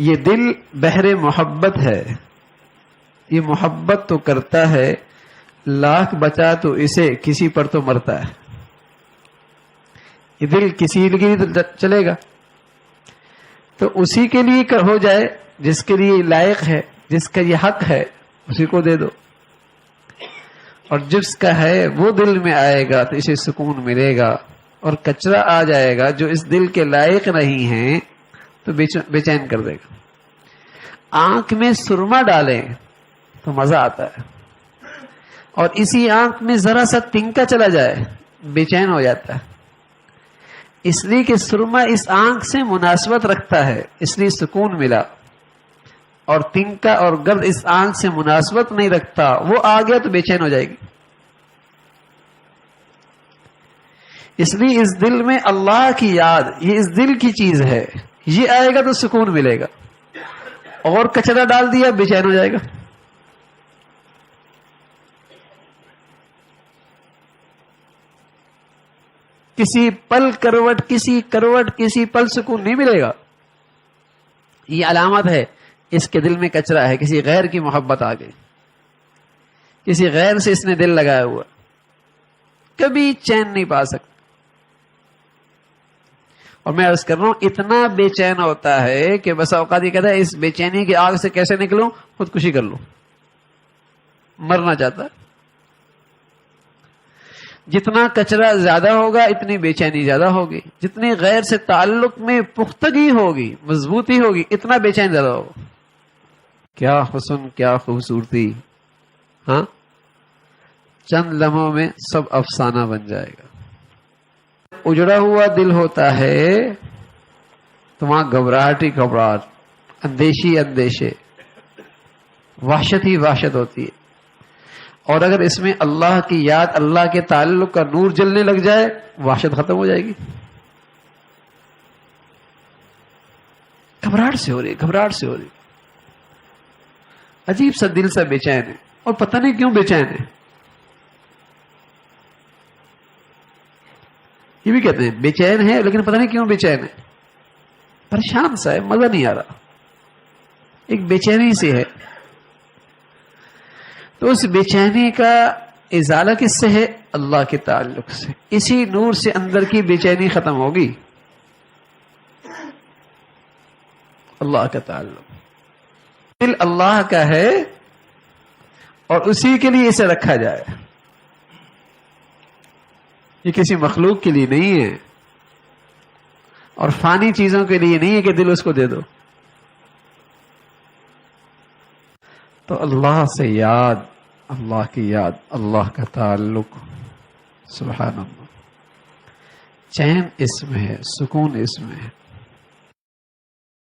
یہ دل بحر محبت ہے، یہ محبت تو کرتا ہے، لاکھ بچا تو اسے کسی پر تو مرتا ہے۔ یہ دل کسی کے لیے تو چلے گا، تو اسی کے لیے ہو جائے جس کے لیے لائق ہے، جس کا یہ حق ہے اسی کو دے دو، اور جس کا ہے وہ دل میں آئے گا تو اسے سکون ملے گا، اور کچرا آ جائے گا جو اس دل کے لائق نہیں ہیں تو بے چین کر دے گا۔ آنکھ میں سرما ڈالیں تو مزہ آتا ہے، اور اسی آنکھ میں ذرا سا تنکا چلا جائے بے چین ہو جاتا ہے، اس لیے کہ سرما اس آنکھ سے مناسبت رکھتا ہے اس لیے سکون ملا، اور تنکا اور گرد اس آنکھ سے مناسبت نہیں رکھتا، وہ آ گیا تو بے چین ہو جائے گی۔ اس لیے اس دل میں اللہ کی یاد، یہ اس دل کی چیز ہے، یہ آئے گا تو سکون ملے گا، اور کچرا ڈال دیا بے چین ہو جائے گا۔ کسی پل کروٹ، کسی کروٹ، کسی پل سکون نہیں ملے گا۔ یہ علامت ہے اس کے دل میں کچرا ہے، کسی غیر کی محبت آ گئی، کسی غیر سے اس نے دل لگایا ہوا، کبھی چین نہیں پا سکتا۔ اور میں عرض کر رہا ہوں اتنا بے چین ہوتا ہے کہ بس اوقات یہ کہتا ہے اس بے چینی کی آگ سے کیسے نکلوں، خودکشی کر لوں، مرنا چاہتا ہے۔ جتنا کچرا زیادہ ہوگا اتنی بے چینی زیادہ ہوگی، جتنی غیر سے تعلق میں پختگی ہوگی، مضبوطی ہوگی، اتنا بے چین زیادہ ہوگا۔ کیا حسن، کیا خوبصورتی، ہاں، چند لمحوں میں سب افسانہ بن جائے گا۔ اجڑا ہوا دل ہوتا ہے تو وہاں گھبراہٹ ہی گھبراہٹ، اندیشی اندیشے، وحشت ہی وحشت ہوتی ہے، اور اگر اس میں اللہ کی یاد، اللہ کے تعلق کا نور جلنے لگ جائے وحشت ختم ہو جائے گی۔ گھبراہٹ سے ہو رہی، گھبراہٹ سے ہو رہی، عجیب سا دل سا بے چین ہے، اور پتہ نہیں کیوں بے چین ہے۔ یہ بھی کہتے ہیں بے چین ہے لیکن پتہ نہیں کیوں بے چین ہے، پریشان سا ہے، مزہ نہیں آ رہا، ایک بے چینی سے ہے۔ تو اس بے چینی کا ازالہ کس سے ہے؟ اللہ کے تعلق سے، اسی نور سے اندر کی بے چینی ختم ہوگی، اللہ کا تعلق۔ دل اللہ کا ہے اور اسی کے لیے اسے رکھا جائے، یہ کسی مخلوق کے لیے نہیں ہے، اور فانی چیزوں کے لیے نہیں ہے کہ دل اس کو دے دو۔ تو اللہ سے یاد، اللہ کی یاد، اللہ کا تعلق، سبحان اللہ، چین اس میں ہے، سکون اس میں ہے۔